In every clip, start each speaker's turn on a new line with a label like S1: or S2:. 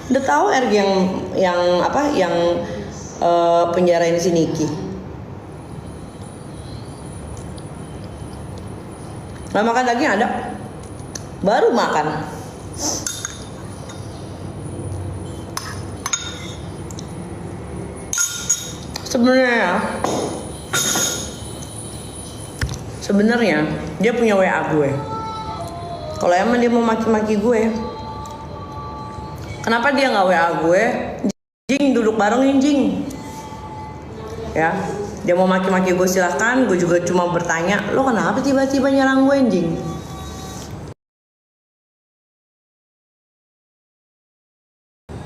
S1: Udah tahu RG yang apa yang penjarain si Niki. Nggak makan daging ada, baru makan. Sebenarnya dia punya WA gue. Kalau emang dia mau maki-maki gue, kenapa dia nggak WA gue? Jing, duduk bareng Jing. Ya, dia mau maki-maki gue silahkan. Gue juga cuma bertanya, lo kenapa tiba-tiba nyerang gue Jing?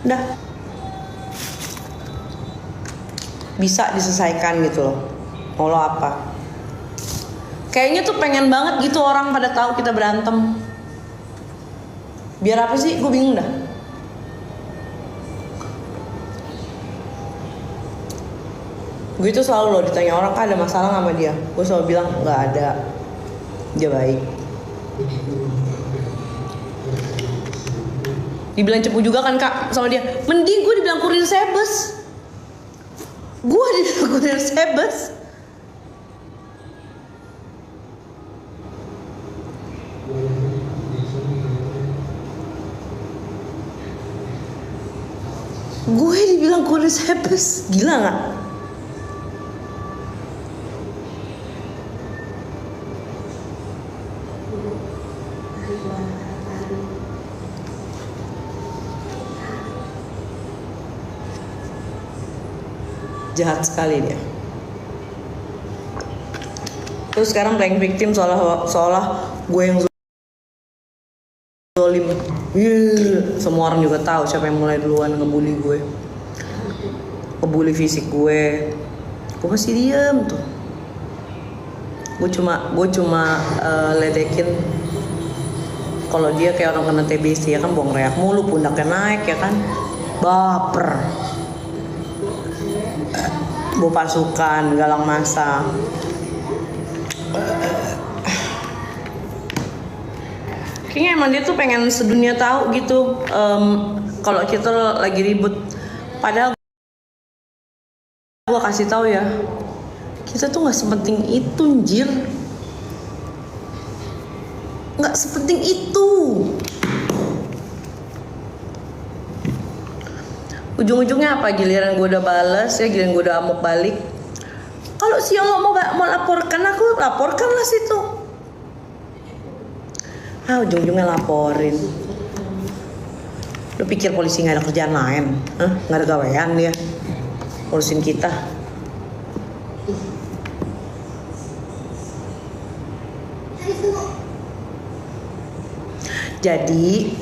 S1: Udah, bisa diselesaikan gitu loh. Mau lo apa? Kayaknya tuh pengen banget gitu orang pada tahu kita berantem. Biar apa sih? Gue bingung dah. Gue itu selalu loh ditanya orang kan ada masalah sama dia. Gue selalu bilang nggak ada. Dia baik. Dibilang cepu juga kan kak sama dia. Mending gue dibilang kurir sebes. Gue dibilang kurir sebes. Gue dibilang kurir sebes. Gila gak? Jahat sekali dia. Terus sekarang playing victim seolah gue yang zolim. Semua orang juga tahu siapa yang mulai duluan ngebully gue, ngebully fisik gue. Gue masih diem tuh. Gue cuma ledekin. Kalau dia kayak orang kena TBC ya kan, buang reak mulu, pundaknya naik ya kan, baper. Bawa pasukan, galang masa. Kayaknya emang dia tuh pengen sedunia tahu gitu kalau kita lagi ribut. Padahal gue kasih tahu ya, kita tuh nggak sepenting itu, anjir. Nggak sepenting itu. Ujung-ujungnya apa? Giliran gue udah bales ya, giliran gue udah amuk balik. Kalau si Allah mau laporkan aku, laporkanlah situ. Ujung-ujungnya laporin. Lu pikir polisi nggak ada kerjaan lain? Nggak ada gawean dia urusin kita. Jadi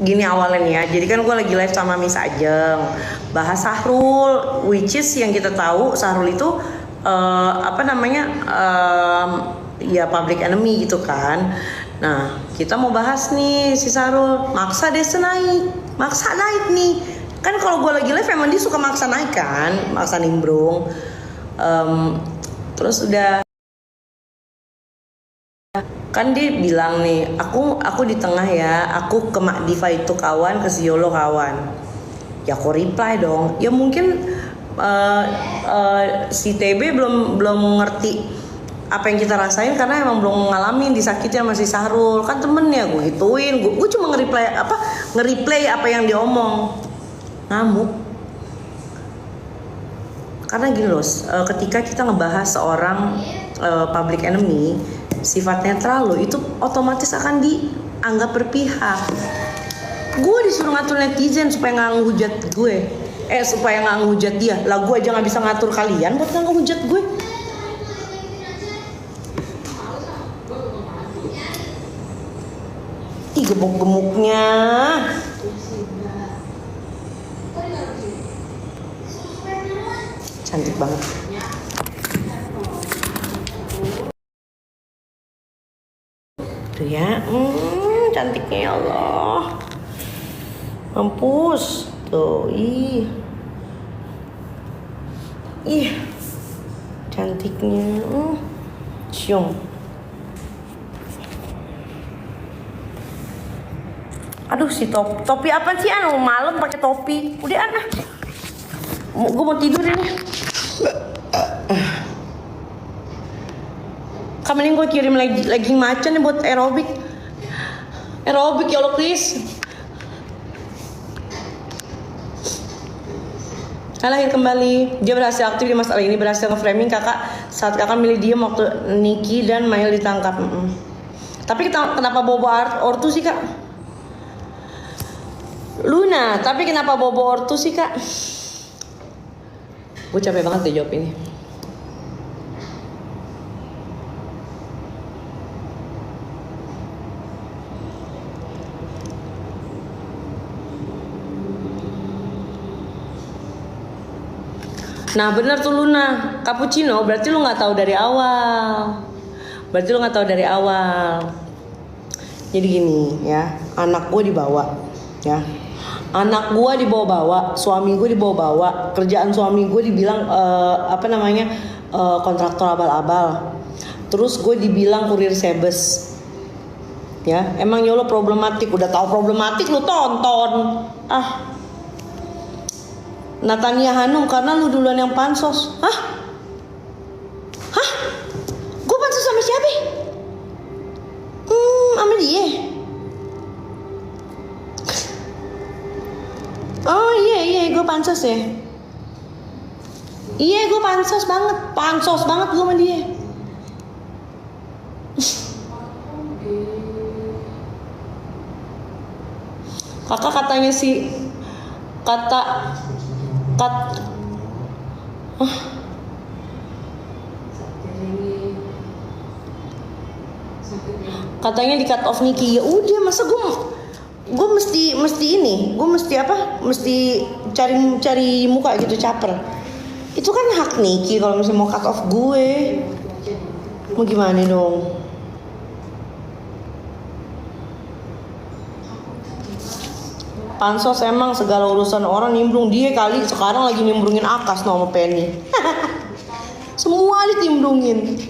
S1: gini awalnya nih ya, jadi kan gue lagi live sama Miss Ajeng bahas Sahrul, which is yang kita tahu Sahrul itu ya public enemy gitu kan. Nah kita mau bahas nih si Sahrul, maksa naik nih kan. Kalau gue lagi live emang dia suka maksa naik kan, maksa nimbrung. Terus udah kan dia bilang nih, aku di tengah ya, aku ke Mak Diva itu kawan, ke si Yolo kawan. Ya aku reply dong. Ya mungkin si TB belum ngerti apa yang kita rasain karena emang belum ngalamin disakiti sama si Sahrul. Kan temennya gue gituin, gue cuma nge-replay apa yang dia omong. Ngamuk. Karena gini loh, ketika kita ngebahas seorang public enemy, sifat netral lo itu otomatis akan dianggap berpihak. Gue disuruh ngatur netizen supaya nggak ngehujat gue, supaya nggak ngehujat dia. Lah gue aja nggak bisa ngatur kalian buat nggak ngehujat gue. Ih gemuk-gemuknya. Cantik banget. Tuh ya, cantiknya ya Allah. Mampus. Tuh, ih, cantiknya. Cium. Aduh. Aduh si topi apa sih anu malam pakai topi. Udah anah. Gue mau tidur ini. Mending gue kirim legging macan nih buat aerobik. Aerobik ya Allah please. Lahir kembali. Dia berhasil aktif di masalah ini, berhasil nge-framing kakak saat kakak milih dia waktu Niki dan Mail ditangkap. Tapi kenapa bobo ortu sih kak? Luna, tapi kenapa bobo ortu sih kak? Gue capek banget deh jawab ini. Nah bener tuh Luna, cappuccino berarti lu nggak tahu dari awal. Jadi gini ya, anak gue dibawa, ya. Anak gue dibawa-bawa, suami gue dibawa-bawa, kerjaan suami gue dibilang kontraktor abal-abal. Terus gue dibilang kurir sebes. Ya, emang ya lo problematik, udah tahu problematik lu tonton. Natania Hanum karena lu duluan yang pansos. Hah? Gue pansos sama siapa? Sama dia. Oh iya gue pansos ya. Iya gue pansos banget gue sama dia. Kakak katanya sih katanya di cut off Niki. Ya udah masa gue mesti cari muka gitu caper. Itu kan hak Niki kalau misalnya mau cut off gue. Mau gimana dong? Pansos emang segala urusan orang nimbrung, dia kali sekarang lagi nimbrungin Akas sama Penny. Semua ditimbrungin.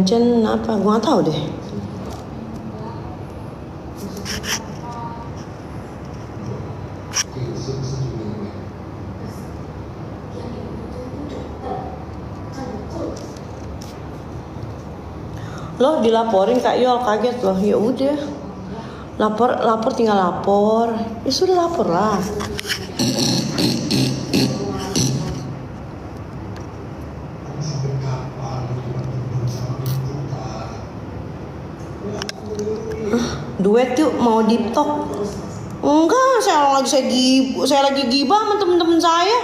S1: Cen apa? Gua nggak tahu deh. Loh dilaporin Kak Yol, kaget loh. Ya udah. Lapor tinggal lapor. Ya sudah lapor lah. Duet yuk, mau deep talk? Enggak, saya lagi gibah sama temen-temen saya.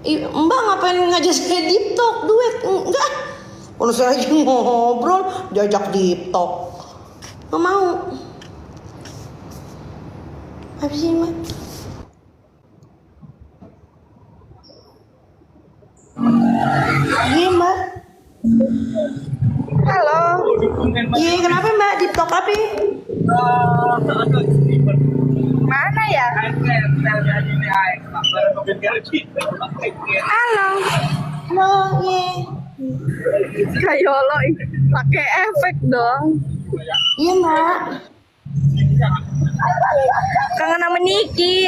S1: Mbak ngapain ngajak saya deep talk, duet? Enggak. Kalau saya lagi ngobrol, diajak deep talk. Nggak mau. Apa sih Mbak? Iya Mbak. Halo. Iya kenapa Mbak deep talk apa? Mana ya? Halo. Halo, iya.
S2: Kayak lo pakai efek dong.
S1: Iya Mbak.
S2: Kangen sama Niki.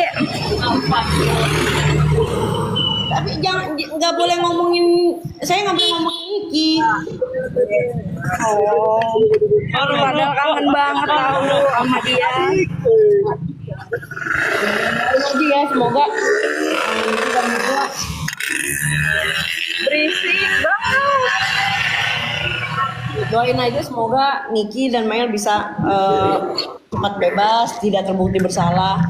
S1: Tapi nggak boleh ngomongin, saya nggak boleh ngomongin Niki.
S2: Oh, padahal kangen banget tahu sama dia.
S1: Jadi ya semoga
S2: Berisik banget.
S1: doain aja semoga Niki dan Mail bisa cepat bebas, tidak terbukti bersalah.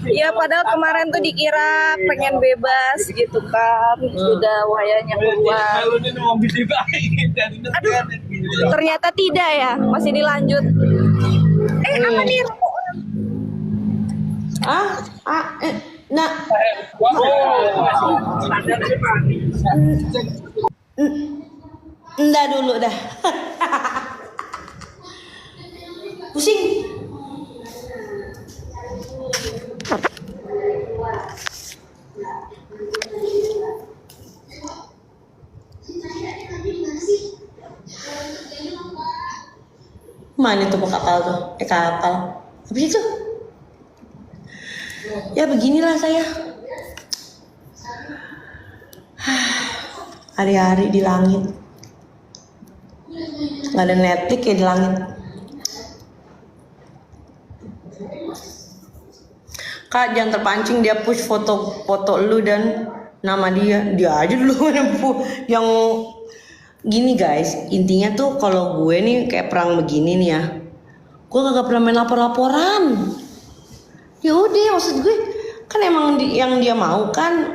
S2: Iya padahal kemarin tuh dikira pengen bebas gitu kan. Sudah wayanya keluar. Aduh, ternyata tidak ya, masih dilanjut. Apa nih?
S1: Nah, enggak dulu dah. Pusing. Mana tuh kapal tuh? Kapal. Habis itu? Ya beginilah saya. Hari-hari di langit. Nggak ada Netflix ya di langit. Kak, jangan terpancing dia push foto lu dan nama dia aja dulu yang gini guys. Intinya tuh kalau gue nih kayak perang begini nih ya, gue kagak pernah main laporan. Ya udah, maksud gue kan emang yang dia mau kan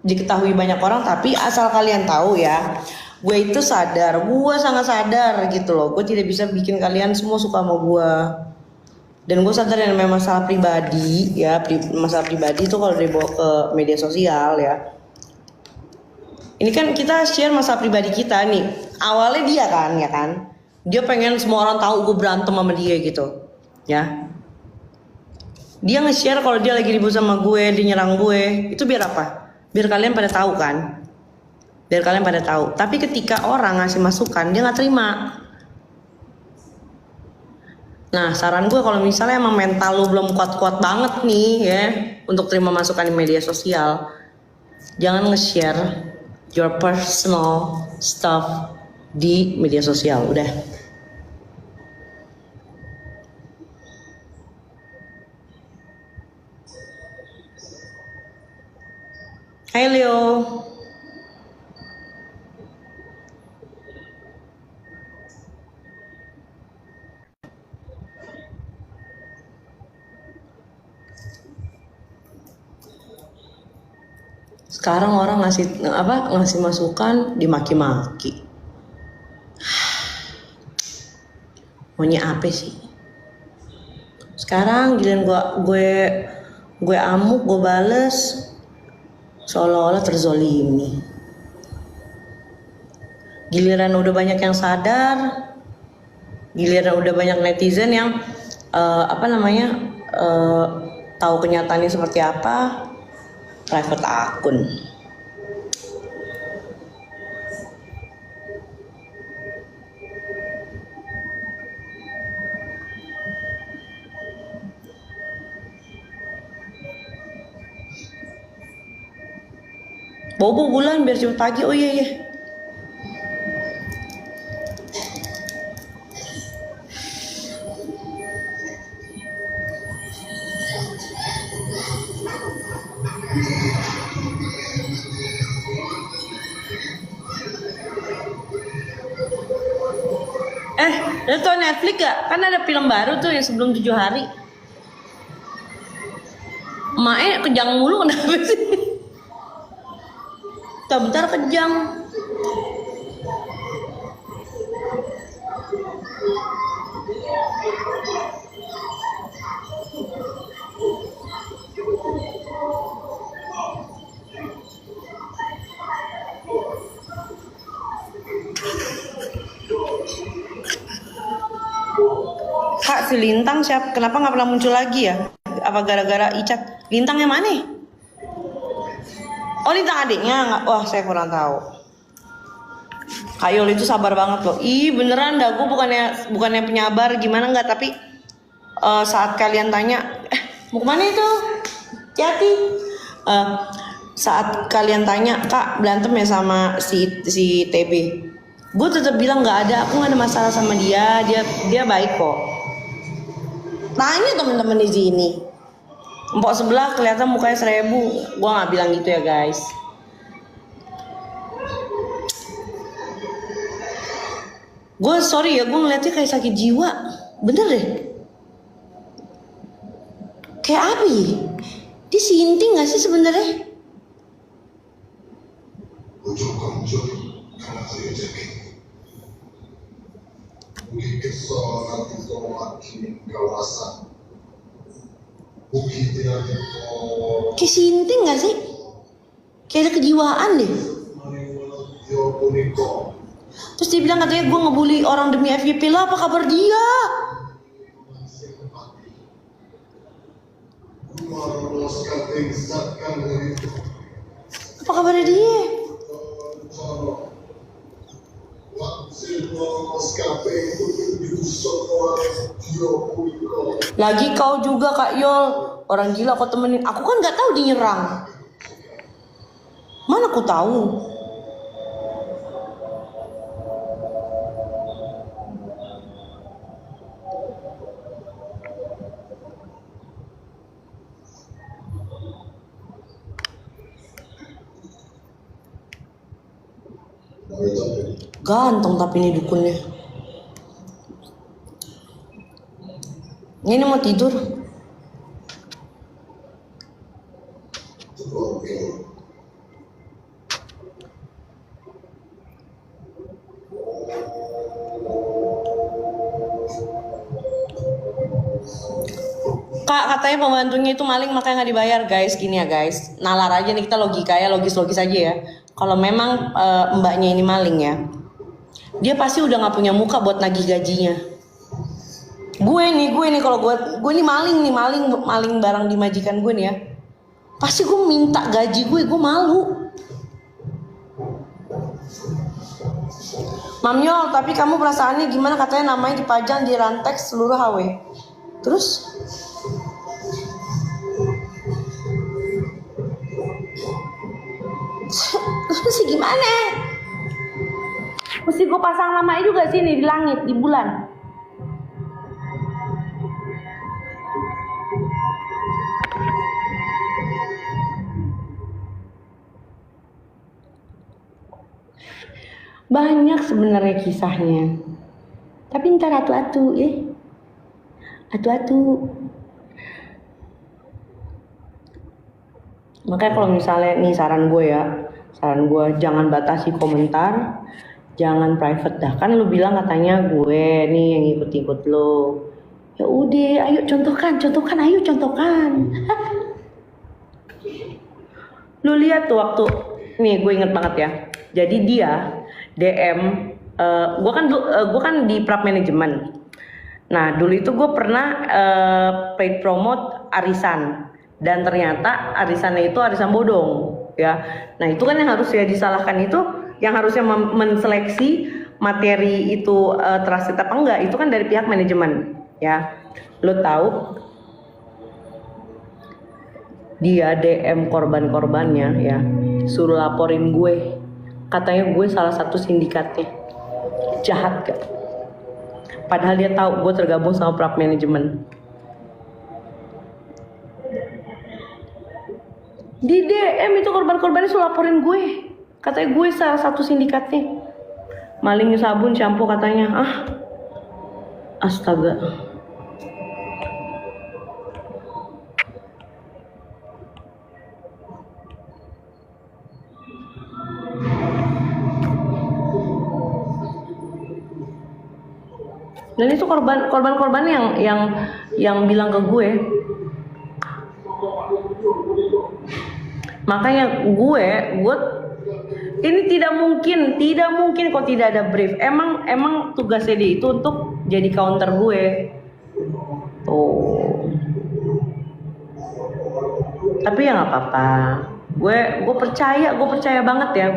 S1: diketahui banyak orang, tapi asal kalian tahu ya, gue itu sadar, gue sangat sadar gitu loh, gue tidak bisa bikin kalian semua suka sama gue. Dan gue sadar yang memang masalah pribadi ya, masalah pribadi itu kalau dibawa ke media sosial ya. Ini kan kita share masalah pribadi kita nih. Awalnya dia kan, ya kan. Dia pengen semua orang tahu gue berantem sama dia gitu, ya. Dia nge-share kalau dia lagi ribut sama gue, dia nyerang gue. Itu biar apa? Biar kalian pada tahu kan. Biar kalian pada tahu. Tapi ketika orang ngasih masukan, dia nggak terima. Nah, saran gue kalau misalnya emang mental lu belum kuat-kuat banget nih ya untuk terima masukan di media sosial, jangan nge-share your personal stuff di media sosial. Udah. Hai Leo. Sekarang orang ngasih masukan dimaki-maki. Maunya apa sih? Sekarang giliran gue amuk, gue bales seolah-olah terzolimi. Giliran udah banyak yang sadar, giliran udah banyak netizen yang tahu kenyataannya seperti apa, private akun. Bobo bulan biar cepet pagi. Oh iya. Lu tau Netflix gak? Kan ada film baru tuh yang sebelum 7 hari. Mae kejang mulu kenapa sih? Bentar kejang. Kak, si Lintang siapa? Kenapa nggak pernah muncul lagi ya? Apa gara-gara Icat? Lintang yang mana? Oh, Lintang adiknya nggak? Wah, saya kurang tahu. Kak Yul itu sabar banget loh. Ih, beneran dah, gue bukannya penyabar gimana nggak? Tapi saat kalian tanya, mau kemana itu? Hati. Saat kalian tanya, Kak berantem ya sama si TB, gue tetap bilang nggak ada, aku nggak ada masalah sama dia baik kok. Tanya temen-temen di sini, empok sebelah kelihatan mukanya 1000, gue nggak bilang gitu ya guys. Gue sorry ya, gue ngeliatnya kayak sakit jiwa, bener deh. Kayak Abi, dia sinting nggak sih sebenarnya? Kayak sinting gak sih? Kayak ada kejiwaan deh. Terus dia bilang katanya gue ngebully orang demi FYP lah, apa kabar dia? Apa kabar dia? Lagi kau juga Kak Yol, orang gila kau temenin. Aku kan nggak tahu dia nyerang. Mana aku tahu? Ganteng tapi ini dukunnya. Ini mau tidur. Kak, katanya pembantunya itu maling makanya nggak dibayar guys. Gini ya guys, nalar aja nih kita, logika ya, logis-logis aja ya. Kalau memang mbaknya ini maling ya, dia pasti udah nggak punya muka buat nagih gajinya. Gue nih kalau gue nih maling barang di majikan gue nih ya, pasti gue minta gaji gue malu. Mamyol, tapi kamu perasaannya gimana? Katanya namanya dipajang di Rantex seluruh HW. Terus? Terus gimana? Mesti gue pasang namanya juga sini di langit, di bulan. Banyak sebenarnya kisahnya. Tapi ntar atu-atu ya. Atu-atu. Makanya kalau misalnya nih saran gue jangan batasi komentar, jangan private dah. Kan lu bilang katanya gue nih yang ikut-ikut lo. Ya udah, ayo contohkan, ayo contohkan. Lu lihat tuh waktu, nih gue inget banget ya. Jadi dia DM, gue kan di Prap Manajemen. Nah dulu itu gue pernah paid promote arisan, dan ternyata arisannya itu arisan bodong ya. Nah itu kan yang harusnya disalahkan itu, yang harusnya menseleksi materi itu trusted apa enggak, itu kan dari pihak manajemen ya. Lo tahu dia DM korban-korbannya ya, suruh laporin gue, katanya gue salah satu sindikatnya. Jahat gak? Padahal dia tahu gue tergabung sama Prap Manajemen. Di DM itu korban-korbannya suruh laporin gue, katanya gue salah satu sindikatnya. Maling sabun, shampoo katanya. Astaga. Dan itu korban-korban yang bilang ke gue. Makanya gue ini tidak mungkin kok tidak ada brief. Emang tugasnya dia itu untuk jadi counter gue. Tapi ya nggak apa-apa. Gue percaya banget ya.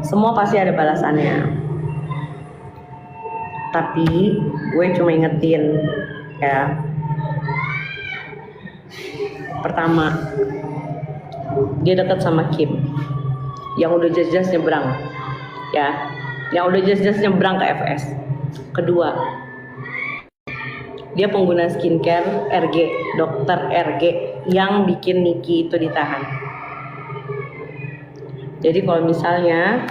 S1: Semua pasti ada balasannya. Tapi gue cuma ingetin ya. Pertama, dia dekat sama Kim yang udah jelas-jelas nyebrang ya, yang udah jelas-jelas nyebrang ke FS. Kedua, dia pengguna skincare RG, dokter RG yang bikin Niki itu ditahan. Jadi kalau misalnya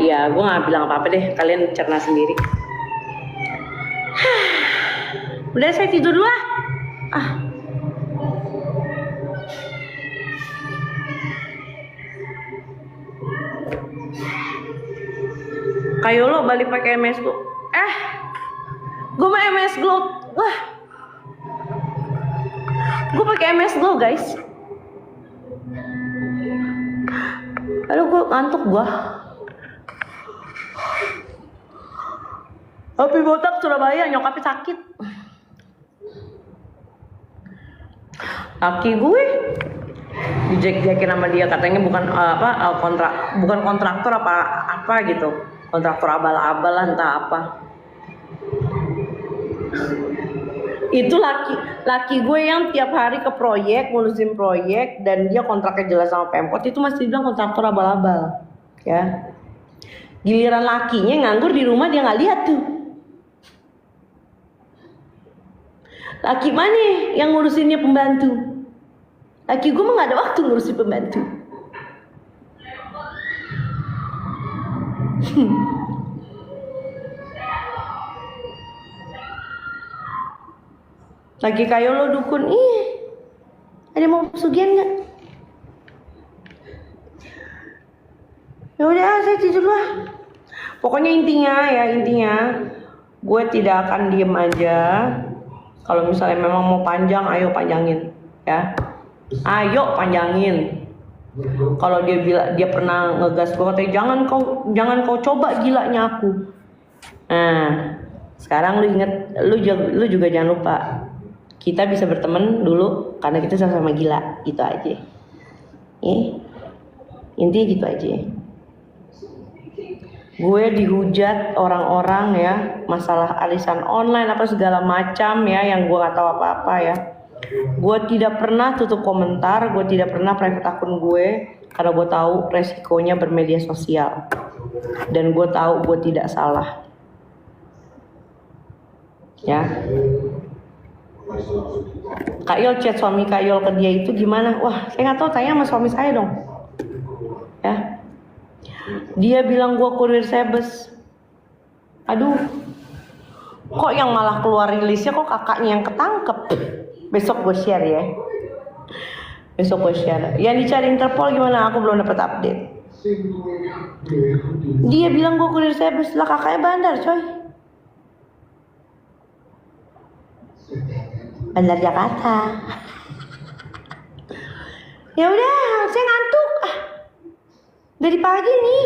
S1: ya gue nggak bilang apa-apa deh, kalian cerna sendiri. Udah, saya tidur dulu ah. Kayak lo balik pakai MS Glow. Gue mah MS Glow. Wah. Gue pakai MS Glow, guys. Aduh, gue ngantuk gue. Tapi botak Surabaya, nyokapnya sakit. Laki gue dijek-jekin sama dia, katanya bukan bukan kontraktor apa gitu, kontraktor abal-abal lah entah apa. Itu laki gue yang tiap hari ke proyek, ngurusin proyek, dan dia kontraknya jelas sama Pemkot, itu masih bilang kontraktor abal-abal, ya. Giliran lakinya nganggur di rumah, dia nggak lihat tuh. Laki mana yang ngurusinnya pembantu? Laki gue mah gak ada waktu ngurusin pembantu. Lagi kayak lo dukun, ada mau pesugihan nggak? Ya udah, saya tidur lah. Pokoknya intinya gue tidak akan diem aja. Kalau misalnya memang mau panjang, ayo panjangin, ya. Ayo panjangin. Kalau dia pernah ngegas gue, katanya jangan kau coba gilanya aku. Nah, sekarang lu inget, lu juga jangan lupa, kita bisa berteman dulu karena kita sama-sama gila, gitu aja. Intinya gitu aja. Gue dihujat orang-orang ya, masalah arisan online apa segala macam ya, yang gue gak tahu apa-apa ya. Gue tidak pernah tutup komentar, gue tidak pernah private akun gue, karena gue tahu resikonya bermedia sosial, dan gue tahu gue tidak salah. Ya. Kak Yol chat suami Kak Yol ke dia itu gimana? Wah, saya nggak tahu, tanya sama suami saya dong. Ya. Dia bilang gue kurir sebes. Aduh, kok yang malah keluar rilisnya kok kakaknya yang ketangkep. Besok gue share ya. Besok gue share. Yang dicari Interpol gimana? Aku belum dapat update. Dia bilang gue kurir sebes, lah kakaknya bandar coy. Bandar Jakarta. Ya udah, saya ngantuk. Dari pagi nih.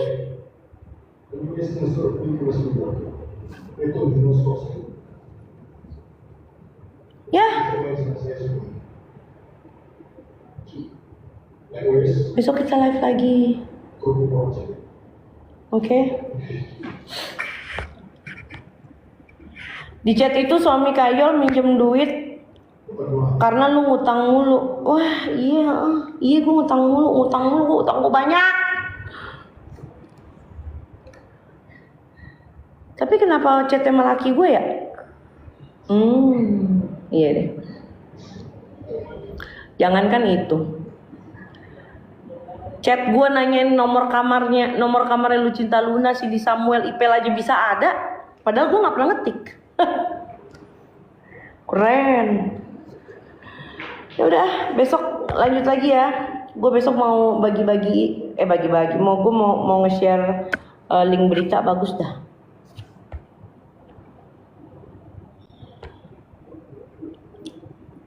S1: Ya. Besok kita live lagi. Oke. Di chat itu suami Kayol minjem duit karena lu ngutang mulu. Wah, iya gue ngutang mulu, utang gue banyak. Tapi kenapa chatnya sama laki gue ya? Iya deh. Jangankan itu. Chat gue nanyain nomor kamarnya Lucinta Luna, si di Samuel Ipel aja bisa ada. Padahal gue gak pernah ngetik. Keren. Ya udah, besok lanjut lagi ya. Gue besok mau bagi-bagi. Gue mau nge-share link berita bagus dah.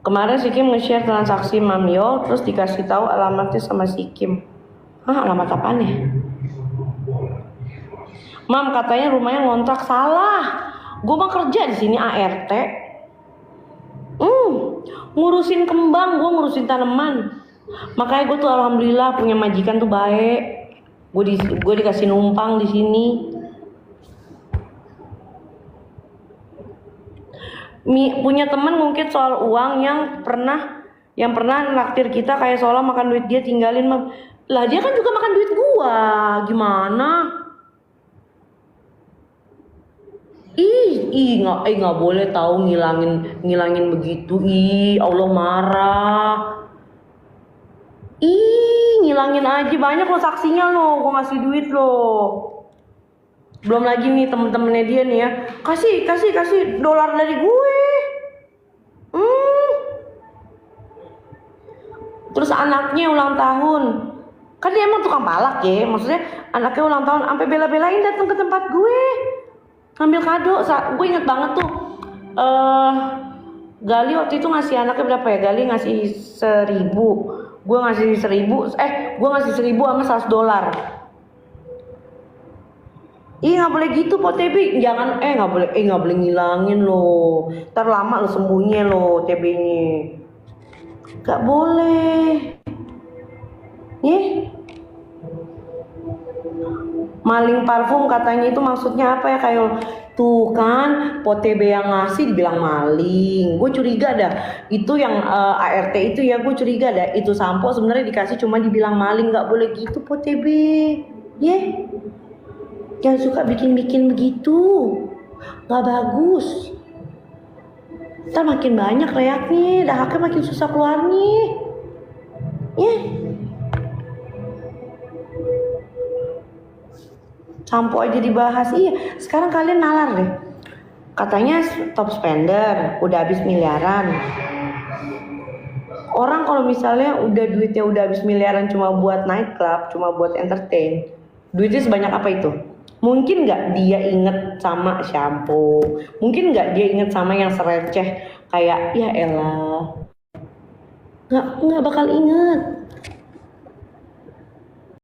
S1: Kemarin si Kim nge-share transaksi Mamio, terus dikasih tahu alamatnya sama si Kim. Alamat apaan ya? Mam, katanya rumahnya ngontrak. Salah. Gue mah kerja di sini ART. Ngurusin kembang, gue ngurusin tanaman. Makanya gue tuh alhamdulillah punya majikan tuh baik. Gue dikasih numpang di sini. Punya teman mungkin soal uang yang pernah naktir kita kayak seolah makan duit dia tinggalin. Lah dia kan juga makan duit gua, gimana? Nggak boleh tahu ngilangin begitu. Allah marah. Ngilangin aja, banyak lo saksinya lo, gua ngasih duit lo. Belum lagi nih temen-temennya dia nih ya, kasih dolar dari gue. Terus anaknya ulang tahun,
S3: Kan dia emang tukang palak ya, maksudnya anaknya ulang tahun sampai bela-belain datang ke tempat gue ngambil kado. Gue inget banget tuh, Gali waktu itu ngasih anaknya berapa ya? Gali ngasih 1.000, gue ngasih 1.000, gue ngasih 1.000 sama $100. Ih nggak boleh gitu Po TB, jangan nggak boleh ngilangin loh, ntar lama lo sembuhnya lo TB-nya, nggak boleh, Maling parfum katanya itu maksudnya apa ya Kayol? Tuh kan, Po TB yang ngasih dibilang maling. Gue curiga dah, itu yang ART itu ya, gue curiga dah itu sampo sebenarnya dikasih cuma dibilang maling. Nggak boleh gitu Po TB, jangan suka bikin-bikin begitu, nggak bagus. Ntar makin banyak reaknya, dahaknya makin susah keluarnya, Sampo aja dibahas. Iya, sekarang kalian nalar deh. Katanya top spender, udah habis miliaran. Orang kalau misalnya duitnya udah habis miliaran cuma buat nightclub, cuma buat entertain, duitnya sebanyak apa itu? Mungkin nggak dia inget sama shampoo? Mungkin nggak dia inget sama yang sereceh kayak ya elah? Nggak bakal inget.